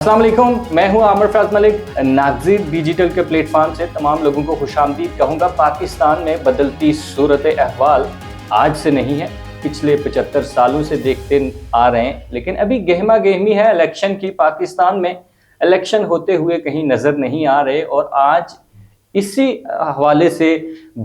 अस्सलाम वालेकुम, मैं हूं आमिर फैज मलिक। नागज़ीर डिजिटल के प्लेटफॉर्म से तमाम लोगों को खुशामदीद कहूँगा। पाकिस्तान में बदलती सूरत अहवाल आज से नहीं है, पिछले 75 सालों से देखते आ रहे हैं। लेकिन अभी गहमा गहमी है इलेक्शन की। पाकिस्तान में इलेक्शन होते हुए कहीं नज़र नहीं आ रहे। और आज इसी हवाले से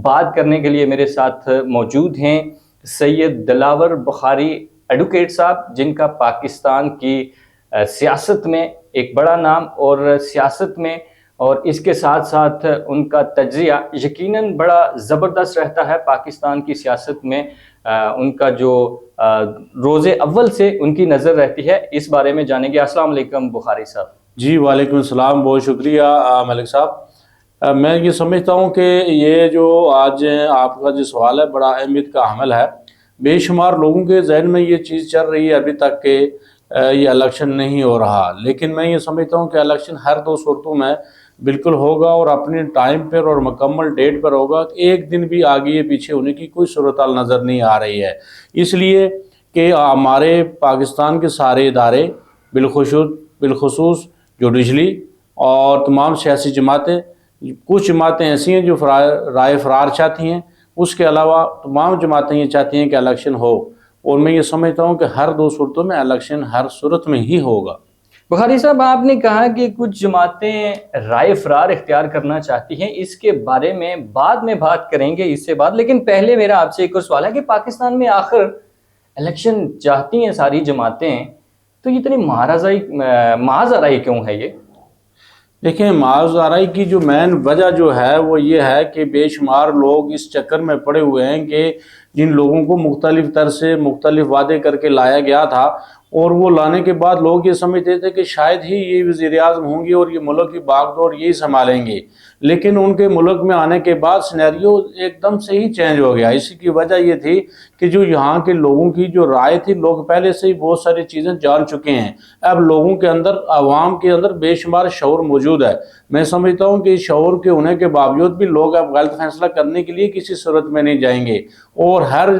बात करने के लिए मेरे साथ मौजूद हैं सैयद दिलावर बुखारी एडवोकेट साहब, जिनका पाकिस्तान की सियासत में एक बड़ा नाम और सियासत में और इसके साथ साथ उनका तज्ज़िया यकीनन बड़ा ज़बरदस्त रहता है। पाकिस्तान की सियासत में उनका जो रोज़े अव्वल से उनकी नज़र रहती है, इस बारे में जानेंगे। अस्सलाम वालेकुम बुखारी साहब। जी वालेकुम सलाम, बहुत शुक्रिया मलिक साहब। मैं ये समझता हूँ कि ये जो आज आपका जो सवाल है बड़ा अहमियत का हमल है। बेशुमार लोगों के जहन में ये चीज़ चल रही है अभी तक कि ये इलेक्शन नहीं हो रहा, लेकिन मैं ये समझता हूँ कि इलेक्शन हर दो सूरतों में बिल्कुल होगा और अपने टाइम पर और मुकम्मल डेट पर होगा। एक दिन भी आगे पीछे होने की कोई सूरत नज़र नहीं आ रही है, इसलिए कि हमारे पाकिस्तान के सारे इदारे बिलखुसूस जुडिशली और तमाम सियासी जमातें, कुछ जमातें ऐसी हैं जो राय फरार चाहती हैं, उसके अलावा तमाम जमातें ये चाहती हैं कि इलेक्शन हो। और मैं ये समझता हूँ कि हर दो सूरतों में इलेक्शन हर सूरत में ही होगा। बुखारी साहब, आपने कहा कि कुछ जमातें राय फरार इख्तियार करना चाहती हैं, इसके बारे में बाद में बात करेंगे इससे बाद। लेकिन पहले मेरा आपसे एक और सवाल है कि पाकिस्तान में आखिर इलेक्शन चाहती हैं सारी जमातें, तो ये इतनी महाज़राई क्यों है? ये देखिए, महाज़राई की जो मेन वजह जो है वो ये है कि बेशुमार लोग इस चक्कर में पड़े हुए हैं कि जिन लोगों को मुख्तलिफ तरह से मुख्तलिफ वादे करके लाया गया था, और वो लाने के बाद लोग ये समझते थे कि शायद ही ये वज़ीर आज़म होंगे और ये मुल्क की बागडोर यही संभालेंगे। लेकिन उनके मुल्क में आने के बाद सिनेरियो एकदम से ही चेंज हो गया। इसी की वजह ये थी कि जो यहाँ के लोगों की जो राय थी, लोग पहले से ही बहुत सारी चीज़ें जान चुके हैं। अब लोगों के अंदर, आवाम के अंदर बेशुमार शऊर मौजूद है। मैं समझता हूँ कि शऊर के होने के बावजूद भी लोग अब गलत फैसला करने के लिए किसी सूरत में नहीं जाएंगे। और हर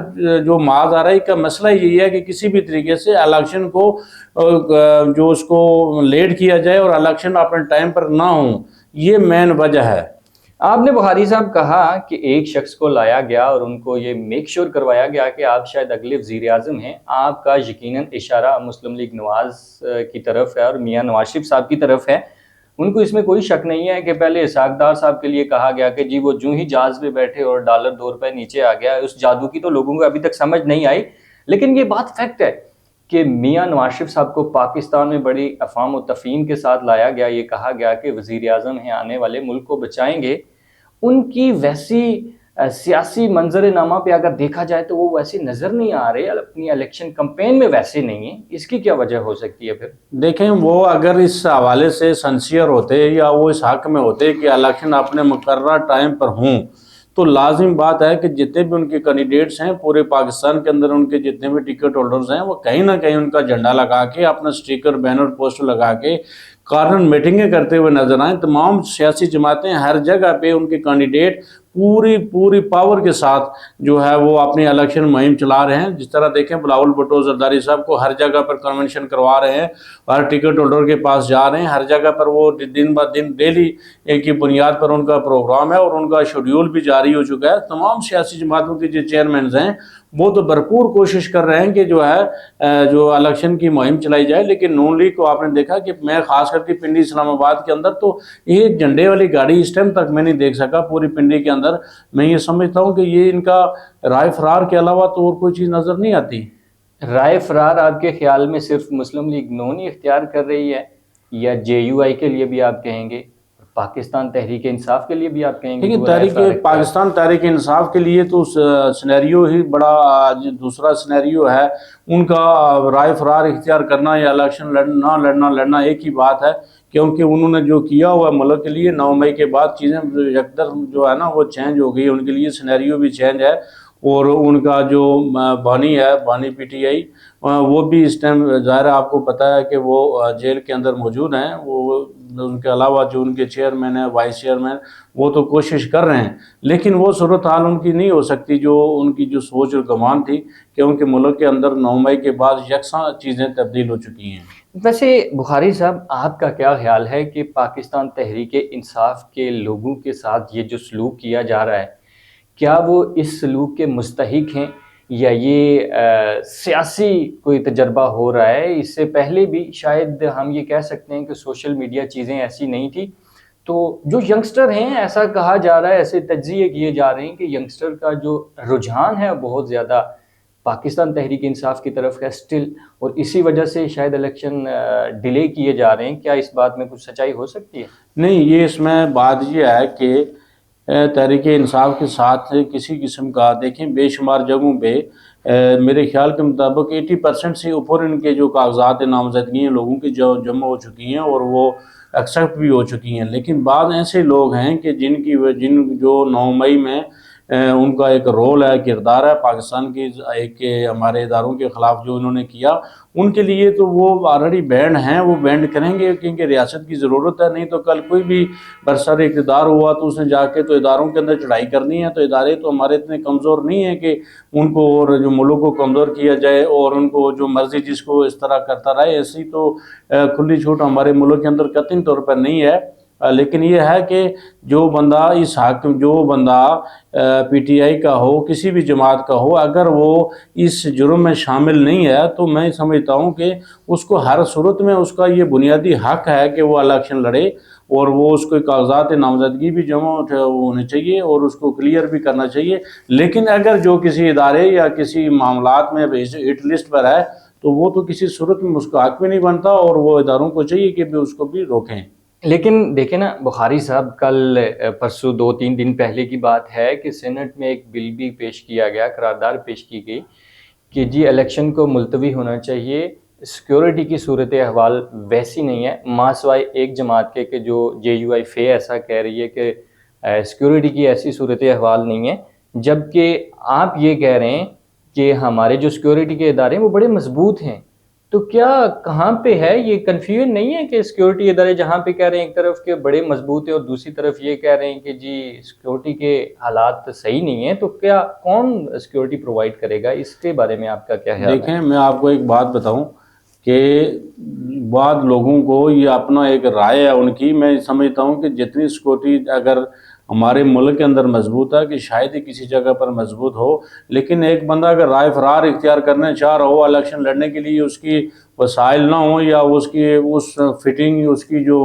जो महाज़राई का मसला यही है कि किसी भी तरीके से इलेक्शन को जो उसको लेट किया जाए और इलेक्शन अपने टाइम पर ना हो, ये मेन वजह है। आपने बुखारी साहब कहा कि एक शख्स को लाया गया और उनको ये मेक श्योर करवाया गया कि आप शायद अगले वज़ीर आज़म हैं। आपका यकीनन इशारा मुस्लिम लीग नवाज़ की तरफ है और मियाँ नवाज शरीफ साहब की तरफ है। उनको इसमें कोई शक नहीं है कि पहले इसहाक डार साहब के लिए कहा गया कि जी वो जूं ही जहाज़ पे बैठे और डॉलर 2 रुपये नीचे आ गया। उस जादू की तो लोगों को अभी तक समझ नहीं आई, लेकिन ये बात फैक्ट है कि मियाँ नवाज शरीफ साहब को पाकिस्तान में बड़ी अफ़वाम और तफ़हीम के साथ लाया गया। ये कहा गया कि वज़ीर आज़म हैं, आने वाले मुल्क को बचाएंगे। उनकी वैसी सियासी मंजरनामा पे अगर देखा जाए तो वो वैसे नज़र नहीं आ रहे, अपनी इलेक्शन कैंपेन में वैसे नहीं है। इसकी क्या वजह हो सकती है? फिर देखें, वो अगर इस हवाले से सनसियर होते या वो इस हक में होते कि इलेक्शन अपने मुकर्रर टाइम पर हों, तो लाजिम बात है कि जितने भी उनके कैंडिडेट्स हैं पूरे पाकिस्तान के अंदर, उनके जितने भी टिकट होल्डर्स हैं, वो कहीं ना कहीं उनका झंडा लगा के, अपना स्टिकर, बैनर, पोस्टर लगा के कॉर्नर मीटिंगें करते हुए नजर आए। तमाम सियासी जमातें हर जगह पे उनके कैंडिडेट पूरी पावर के साथ जो है वो अपनी इलेक्शन मुहिम चला रहे हैं। जिस तरह देखें, बिलावल भुट्टो जरदारी साहब को हर जगह पर कन्वेंशन करवा रहे हैं, हर टिकट होल्डर के पास जा रहे हैं, हर जगह पर वो दिन ब दिन डेली एक की बुनियाद पर उनका प्रोग्राम है और उनका शेड्यूल भी जारी हो चुका है। तमाम सियासी जमातों के जो चेयरमैन हैं वो तो भरपूर कोशिश कर रहे हैं कि जो है जो इलेक्शन की मुहिम चलाई जाए। लेकिन नून लीग को आपने देखा कि मैं खास करके पिंडी इस्लामाबाद के अंदर तो एक झंडे वाली गाड़ी इस टाइम तक मैं नहीं देख सका पूरी पिंडी के अंदर। मैं ये समझता हूँ कि ये इनका राय फरार के अलावा तो और कोई चीज़ नज़र नहीं आती। राय फरार आपके ख्याल में सिर्फ मुस्लिम लीग नून ही इख्तियार कर रही है, या JUI के लिए भी आप कहेंगे, पाकिस्तान तहरीक इंसाफ के लिए भी आप कहेंगे? देखिए, पाकिस्तान तहरीक इंसाफ के लिए तो सिनेरियो ही बड़ा दूसरा सिनेरियो है। उनका राय फरार इख्तियार करना या इलेक्शन लड़ना एक ही बात है, क्योंकि उन्होंने जो किया हुआ मुल्क के लिए 9 मई के बाद चीज़ें यकदम जो है ना वो चेंज हो गई, उनके लिए सिनेरियो भी चेंज है। और उनका जो बानी है, बानी PTI, वो भी इस टाइम ज़ाहिर है आपको पता है कि वो जेल के अंदर मौजूद हैं। वो उनके अलावा जो उनके चेयरमैन है, वाइस चेयरमैन, वो तो कोशिश कर रहे हैं, लेकिन वो सूरत हाल उनकी नहीं हो सकती जो उनकी जो सोच और गुमान थी, क्योंकि मुल्क के अंदर 9 मई के बाद यकसा चीज़ें तब्दील हो चुकी हैं। वैसे बुखारी साहब, आपका क्या ख्याल है कि पाकिस्तान तहरीक इंसाफ के लोगों के साथ ये जो सलूक किया जा रहा है, क्या वो इस सलूक के मुस्तहिक हैं, या ये सियासी कोई तजर्बा हो रहा है? इससे पहले भी शायद हम ये कह सकते हैं कि सोशल मीडिया चीज़ें ऐसी नहीं थी, तो जो यंगस्टर हैं, ऐसा कहा जा रहा है, ऐसे तज्ज़िये किए जा रहे हैं कि यंगस्टर का जो रुझान है बहुत ज़्यादा पाकिस्तान तहरीक इंसाफ की तरफ है स्टिल, और इसी वजह से शायद इलेक्शन डिले किए जा रहे हैं। क्या इस बात में कुछ सच्चाई हो सकती है? नहीं, ये इसमें बात ये है कि तहरीक इंसाफ के साथ किसी किस्म का देखें बेशुमार जगहों पे मेरे ख्याल के मुताबिक 80% से ऊपर इनके जो कागजात नामजदगी हैं लोगों की जो जमा हो चुकी हैं और वो एक्सेप्ट भी हो चुकी हैं। लेकिन बाद ऐसे लोग हैं कि जिन जो 9 मई में उनका एक रोल है, किरदार है पाकिस्तान की एक हमारे इदारों के ख़िलाफ़ जो उन्होंने किया, उनके लिए तो वो ऑलरेडी बैंड हैं, वो बैंड करेंगे क्योंकि रियासत की ज़रूरत है। नहीं तो कल कोई भी बरसर इक़्तिदार हुआ तो उसने जाके तो इदारों के अंदर चढ़ाई करनी है। तो इदारे तो हमारे इतने कमज़ोर नहीं हैं कि उनको और जो मुल्क को कमज़ोर किया जाए और उनको जो मर्ज़ी जिसको इस तरह करता रहे, ऐसी तो खुली छूट हमारे मुल्क के अंदर कतई तौर पर नहीं है। लेकिन ये है कि जो बंदा पीटीआई का हो, किसी भी जमात का हो, अगर वो इस जुर्म में शामिल नहीं है तो मैं समझता हूँ कि उसको हर सूरत में उसका ये बुनियादी हक है कि वो इलेक्शन लड़े और वो उसको कागजात नामजदगी भी जमा होने चाहिए और उसको क्लियर भी करना चाहिए। लेकिन अगर जो किसी इदारे या किसी मामलात में हिट लिस्ट पर है तो वो तो किसी सूरत में उसका हक भी नहीं बनता और वो इदारों को चाहिए कि भी उसको भी रोकें। लेकिन देखें ना बुखारी साहब, कल परसों 2-3 दिन पहले की बात है कि सेनेट में एक बिल भी पेश किया गया, करारदाद पेश की गई कि जी इलेक्शन को मुलतवी होना चाहिए। सिक्योरिटी की सूरत अहवाल वैसी नहीं है, माँ सिवाय एक जमात के कि जो JUI फे ऐसा कह रही है कि सिक्योरिटी की ऐसी सूरत अहवाल नहीं है, जबकि आप ये कह रहे हैं कि हमारे जो सिक्योरिटी के इदारे हैं वो बड़े मजबूत हैं। तो क्या कहाँ पे है ये कन्फ्यूजन नहीं है कि सिक्योरिटी इदारे जहाँ पे कह रहे हैं एक तरफ के बड़े मजबूत है और दूसरी तरफ ये कह रहे हैं कि जी सिक्योरिटी के हालात सही नहीं है, तो क्या कौन सिक्योरिटी प्रोवाइड करेगा? इसके बारे में आपका क्या ख्याल है? देखें, मैं आपको एक बात बताऊं कि बाद लोगों को ये अपना एक राय है उनकी। मैं समझता हूं कि जितनी सिक्योरिटी अगर हमारे मुल्क के अंदर मजबूत है कि शायद ही किसी जगह पर मजबूत हो, लेकिन एक बंदा अगर राय फरार इख्तियार करना चाह रहा हो इलेक्शन लड़ने के लिए, उसकी वसाइल ना हो या उसकी उस फिटिंग उसकी जो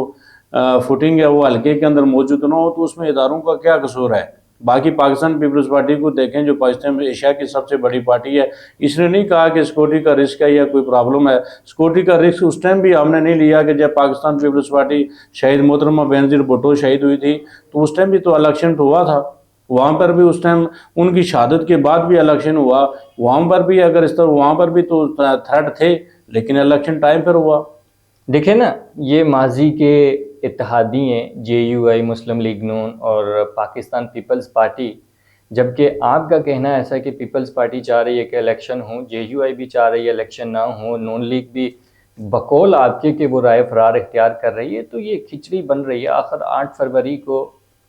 फुटिंग है वो हल्के के अंदर मौजूद ना हो, तो उसमें इदारों का क्या कसूर है? बाकी पाकिस्तान पीपल्स पार्टी को देखें जो पाकिस्तान में एशिया की सबसे बड़ी पार्टी है, इसने नहीं कहा कि सिक्योरिटी का रिस्क है या कोई प्रॉब्लम है। सिक्योरिटी का रिस्क उस टाइम भी हमने नहीं लिया कि जब पाकिस्तान पीपल्स पार्टी शहीद मोहतरमा बेनज़ीर भुट्टो शहीद हुई थी, तो उस टाइम भी तो इलेक्शन हुआ था। वहाँ पर भी उस टाइम उनकी शहादत के बाद भी इलेक्शन हुआ, वहाँ पर भी अगर इस तरह वहाँ पर भी तो थ्रेट थे, लेकिन इलेक्शन टाइम पर हुआ। देखें ना, ये माजी के इत्तेहादी हैं, JUI, मुस्लिम लीग नून और पाकिस्तान पीपल्स पार्टी, जबकि आपका कहना ऐसा है कि पीपल्स पार्टी चाह रही है कि इलेक्शन हो, JUI भी चाह रही है इलेक्शन ना हो, नून लीग भी बकौल आपके कि वो राय फरार इख्तियार कर रही है, तो ये खिचड़ी बन रही है। आखिर 8 फरवरी को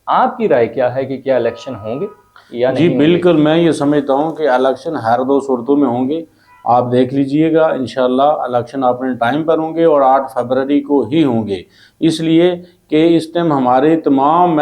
आपकी राय क्या है कि क्या इलेक्शन होंगे या जी नहीं? बिल्कुल, मैं ये समझता हूँ कि इलेक्शन हर 2 सूरतों में होंगे। आप देख लीजिएगा, इंशाल्लाह इलेक्शन अपने टाइम पर होंगे और 8 फरवरी को ही होंगे। इसलिए कि इस टाइम हमारे तमाम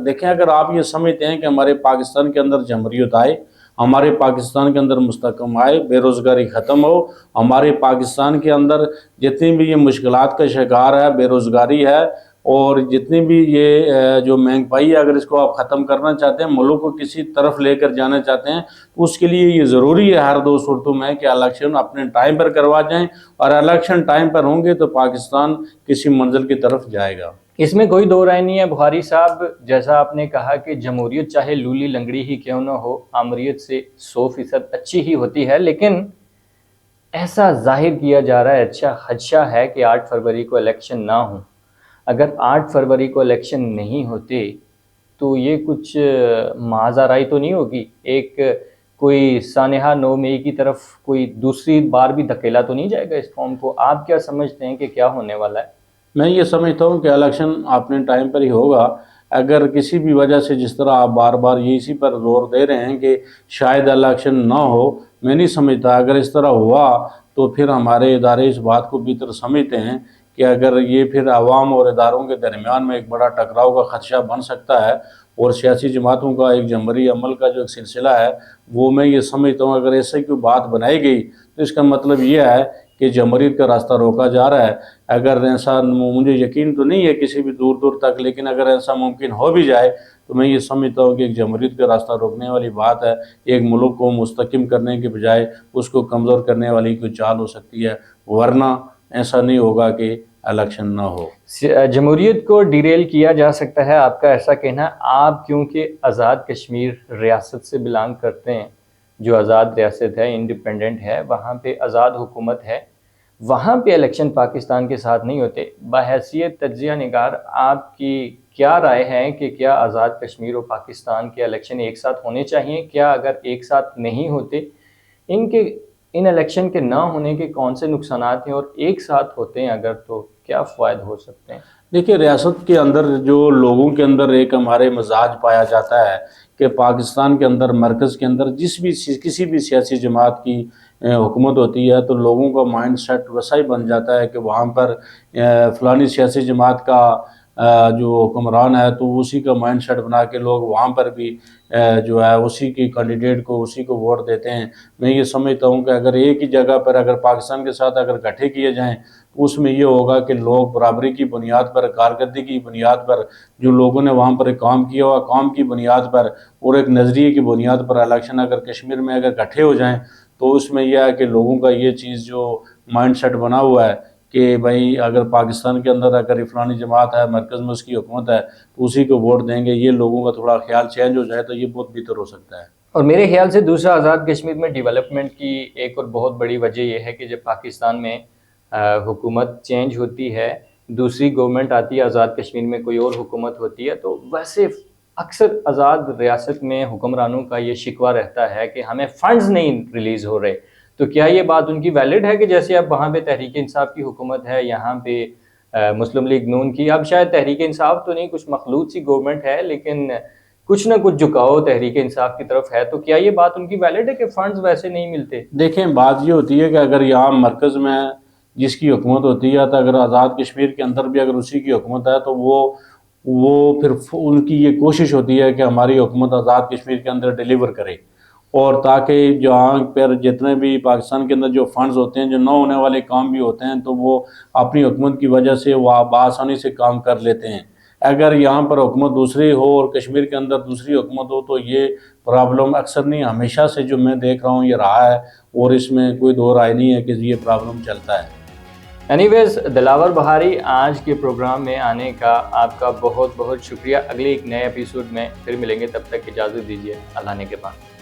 देखें, अगर आप ये समझते हैं कि हमारे पाकिस्तान के अंदर जमहूरियत आए, हमारे पाकिस्तान के अंदर मुस्तहकम आए, बेरोज़गारी ख़त्म हो, हमारे पाकिस्तान के अंदर जितनी भी ये मुश्किलात का शिकार है, बेरोज़गारी है और जितनी भी ये जो महंगाई है, अगर इसको आप ख़त्म करना चाहते हैं, मुल्क को किसी तरफ लेकर जाना चाहते हैं, तो उसके लिए ये ज़रूरी है हर 2 सूरतों में कि इलेक्शन अपने टाइम पर करवा जाएं और इलेक्शन टाइम पर होंगे तो पाकिस्तान किसी मंजिल की तरफ जाएगा। इसमें कोई दो राय नहीं है बुखारी साहब। जैसा आपने कहा कि जमहूरियत चाहे लूली लंगड़ी ही क्यों न हो, आमरीत से 100% अच्छी ही होती है, लेकिन ऐसा जाहिर किया जा रहा है, अच्छा खदशा है कि 8 फरवरी को इलेक्शन ना हो। अगर 8 फरवरी को इलेक्शन नहीं होते तो ये कुछ माज़ाराई तो नहीं होगी, एक कोई सानेहा 9 मई की तरफ कोई दूसरी बार भी धकेला तो नहीं जाएगा इस कौम को? आप क्या समझते हैं कि क्या होने वाला है? मैं ये समझता हूँ कि इलेक्शन अपने टाइम पर ही होगा। अगर किसी भी वजह से, जिस तरह आप बार बार ये इसी पर जोर दे रहे हैं कि शायद इलेक्शन ना हो, मैं नहीं समझता। अगर इस तरह हुआ तो फिर हमारे इदारे इस बात को बेहतर समझते हैं कि अगर ये फिर आवाम और इदारों के दरमियान में एक बड़ा टकराव का खदशा बन सकता है और सियासी जमातों का एक जमहूरी अमल का जो एक सिलसिला है वो मैं ये समझता हूँ अगर ऐसे कोई बात बनाई गई तो इसका मतलब ये है कि जमहूरियत का रास्ता रोका जा रहा है। अगर ऐसा, मुझे यकीन तो नहीं है किसी भी दूर दूर तक, लेकिन अगर ऐसा मुमकिन हो भी जाए तो मैं ये समझता हूँ कि एक जमहूरियत का रास्ता रोकने वाली बात है। एक मुल्क को मुस्तकिम करने के बजाय उसको कमज़ोर करने वाली कोई चाल हो सकती है, वरना ऐसा नहीं होगा कि इलेक्शन ना हो। जमहूरियत को डिरेल किया जा सकता है, आपका ऐसा कहना। आप क्योंकि आज़ाद कश्मीर रियासत से बिलोंग करते हैं, जो आज़ाद रियासत है, इंडिपेंडेंट है, वहाँ पे आज़ाद हुकूमत है, वहाँ पे इलेक्शन पाकिस्तान के साथ नहीं होते। बहैसियत तज्ज़िया निगार आपकी क्या राय है कि क्या आज़ाद कश्मीर और पाकिस्तान के इलेक्शन एक साथ होने चाहिए? क्या अगर एक साथ नहीं होते, इन इलेक्शन के ना होने के कौन से नुकसानात हैं, और एक साथ होते हैं अगर तो क्या फ़ायदे हो सकते हैं? देखिए, रियासत के अंदर जो लोगों के अंदर एक हमारे मजाज पाया जाता है कि पाकिस्तान के अंदर, मरकज़ के अंदर किसी भी सियासी जमात की हुकूमत होती है तो लोगों का माइंड सेट वैसा ही बन जाता है कि वहाँ पर फ़लानी सियासी जमात का जो हुक्मरान है तो उसी का माइंड सेट बना के लोग वहाँ पर भी जो है उसी की कैंडिडेट को, उसी को वोट देते हैं। मैं ये समझता हूँ कि अगर एक ही जगह पर अगर पाकिस्तान के साथ अगर इकट्ठे किए जाएँ तो उसमें ये होगा कि लोग बराबरी की बुनियाद पर, कारकर्दगी की बुनियाद पर, जो लोगों ने वहाँ पर काम किया हुआ काम की बुनियाद पर और एक नज़रिए की बुनियाद पर इलेक्शन अगर कश्मीर में अगर इकट्ठे हो जाएँ तो उसमें यह है कि लोगों का ये चीज़ जो माइंड सेट बना हुआ है कि भाई अगर पाकिस्तान के अंदर अगर फलानी जमात है, मरकज़ में उसकी हुकूमत है तो उसी को वोट देंगे, ये लोगों का थोड़ा ख्याल चेंज हो जाए तो ये बहुत बेहतर हो सकता है। और मेरे ख्याल से दूसरा, आज़ाद कश्मीर में डेवलपमेंट की एक और बहुत बड़ी वजह यह है कि जब पाकिस्तान में हुकूमत चेंज होती है, दूसरी गवर्नमेंट आती है, आज़ाद कश्मीर में कोई और हुकूमत होती है, तो वैसे अक्सर आज़ाद रियासत में हुक्मरानों का ये शिकवा रहता है कि हमें फ़ंड्स नहीं रिलीज़ हो रहे। तो क्या ये बात उनकी वैलिड है कि जैसे अब वहाँ पे तहरीक इंसाफ की हुकूमत है, यहाँ पे मुस्लिम लीग नून की, अब शायद तहरीक इंसाफ तो नहीं, कुछ मखलूत सी गवर्नमेंट है, लेकिन कुछ ना कुछ झुकाव तहरीक इंसाफ की तरफ है, तो क्या ये बात उनकी वैलिड है कि फ़ंड्स वैसे नहीं मिलते? देखें, बात ये होती है कि अगर यहाँ मरकज़ में जिसकी हुकूमत होती है तो अगर आज़ाद कश्मीर के अंदर भी अगर उसी की हुकूमत है तो वो फिर उनकी ये कोशिश होती है कि हमारी हुकूमत आज़ाद कश्मीर के अंदर डिलीवर करे, और ताकि जहाँ पर जितने भी पाकिस्तान के अंदर जो फंड्स होते हैं, जो न होने वाले काम भी होते हैं, तो वो अपनी हुकूमत की वजह से वो आसानी से काम कर लेते हैं। अगर यहाँ पर हुकूमत दूसरी हो और कश्मीर के अंदर दूसरी हुकूमत हो तो ये प्रॉब्लम अक्सर नहीं, हमेशा से जो मैं देख रहा हूँ ये रहा है, और इसमें कोई दो राय नहीं है कि ये प्रॉब्लम चलता है। एनीवेज, दिलावर बहारी, आज के प्रोग्राम में आने का आपका बहुत बहुत शुक्रिया। अगले एक नए एपिसोड में फिर मिलेंगे, तब तक इजाज़त दीजिए। अल्लाह ने के बाद।